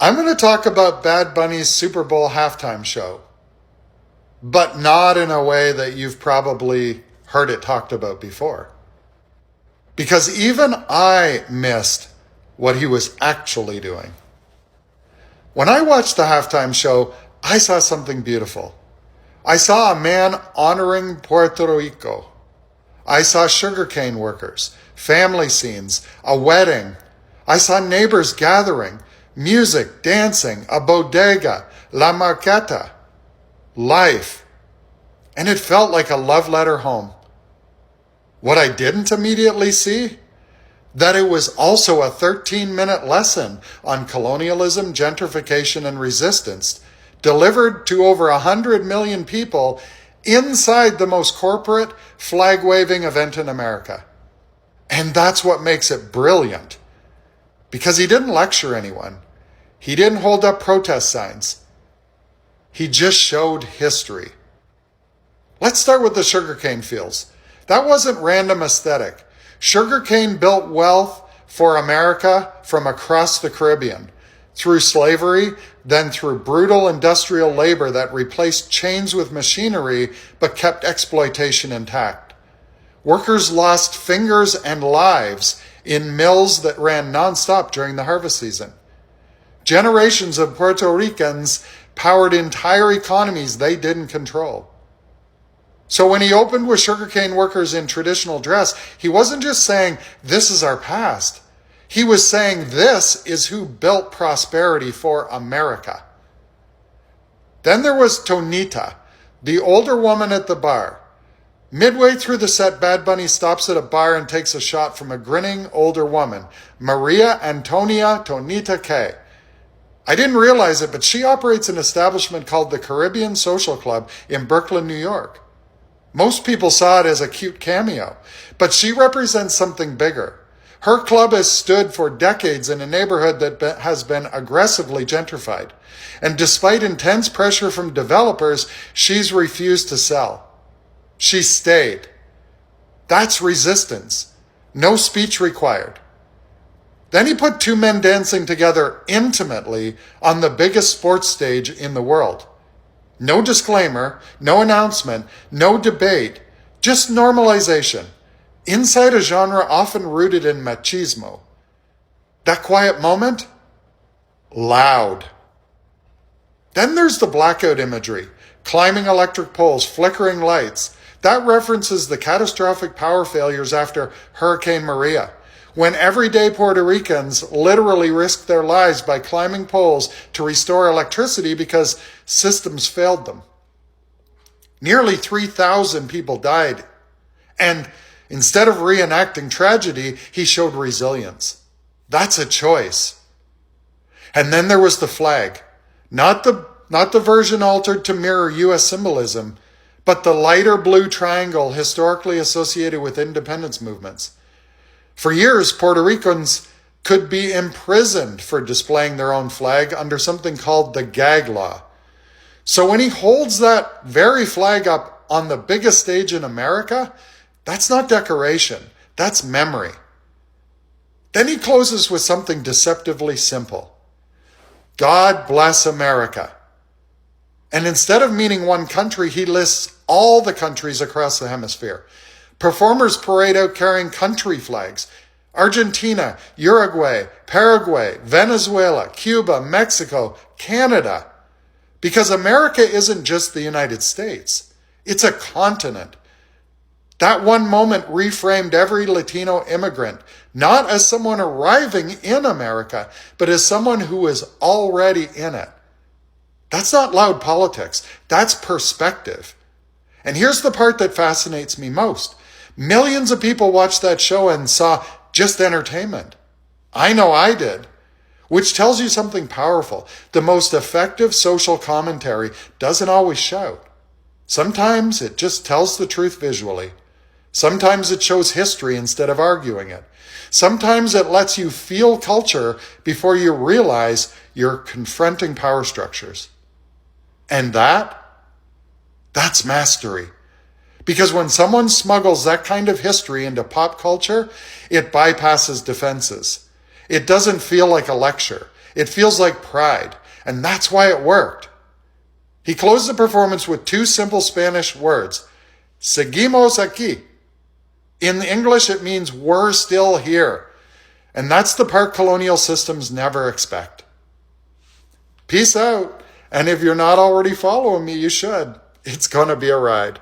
I'm going to talk about Bad Bunny's Super Bowl halftime show, but not in a way that you've probably heard it talked about before. Because even I missed what he was actually doing. When I watched the halftime show, I saw something beautiful. I saw a man honoring Puerto Rico. I saw sugarcane workers, family scenes, a wedding. I saw neighbors gathering, music, dancing, a bodega, la marqueta, life. And it felt like a love letter home. What I didn't immediately see? That it was also a 13-minute lesson on colonialism, gentrification, and resistance, delivered to over 100 million people inside the most corporate, flag-waving event in America. And that's what makes it brilliant. Because he didn't lecture anyone. He didn't hold up protest signs. He just showed history. Let's start with the sugarcane fields. That wasn't random aesthetic. Sugarcane built wealth for America from across the Caribbean, through slavery, then through brutal industrial labor that replaced chains with machinery but kept exploitation intact. Workers lost fingers and lives in mills that ran nonstop during the harvest season. Generations of Puerto Ricans powered entire economies they didn't control. So when he opened with sugarcane workers in traditional dress, he wasn't just saying, this is our past. He was saying, this is who built prosperity for America. Then there was Tonita, the older woman at the bar. Midway through the set, Bad Bunny stops at a bar and takes a shot from a grinning older woman, Maria Antonia Tonita K. I didn't realize it, but she operates an establishment called the Caribbean Social Club in Brooklyn, New York. Most people saw it as a cute cameo, but she represents something bigger. Her club has stood for decades in a neighborhood that has been aggressively gentrified. And despite intense pressure from developers, she's refused to sell. She stayed. That's resistance. No speech required. Then he put two men dancing together intimately on the biggest sports stage in the world. No disclaimer, no announcement, no debate, just normalization. Inside a genre often rooted in machismo. That quiet moment? Loud. Then there's the blackout imagery, climbing electric poles, flickering lights. That references the catastrophic power failures after Hurricane Maria, when everyday Puerto Ricans literally risked their lives by climbing poles to restore electricity because systems failed them. Nearly 3,000 people died. And instead of reenacting tragedy, he showed resilience. That's a choice. And then there was the flag. Not the version altered to mirror U.S. symbolism, but the lighter blue triangle historically associated with independence movements. For years, Puerto Ricans could be imprisoned for displaying their own flag under something called the gag law. So when he holds that very flag up on the biggest stage in America, that's not decoration, that's memory. Then he closes with something deceptively simple. God bless America. And instead of meaning one country, he lists all the countries across the hemisphere. Performers parade out carrying country flags. Argentina, Uruguay, Paraguay, Venezuela, Cuba, Mexico, Canada. Because America isn't just the United States. It's a continent. That one moment reframed every Latino immigrant, not as someone arriving in America, but as someone who is already in it. That's not loud politics. That's perspective. And here's the part that fascinates me most. Millions of people watched that show and saw just entertainment. I know I did. Which tells you something powerful. The most effective social commentary doesn't always shout. Sometimes it just tells the truth visually. Sometimes it shows history instead of arguing it. Sometimes it lets you feel culture before you realize you're confronting power structures. And that's mastery. Because when someone smuggles that kind of history into pop culture, it bypasses defenses. It doesn't feel like a lecture. It feels like pride, and that's why it worked. He closed the performance with two simple Spanish words, seguimos aquí. In English, it means we're still here. And that's the part colonial systems never expect. Peace out. And if you're not already following me, you should. It's going to be a ride.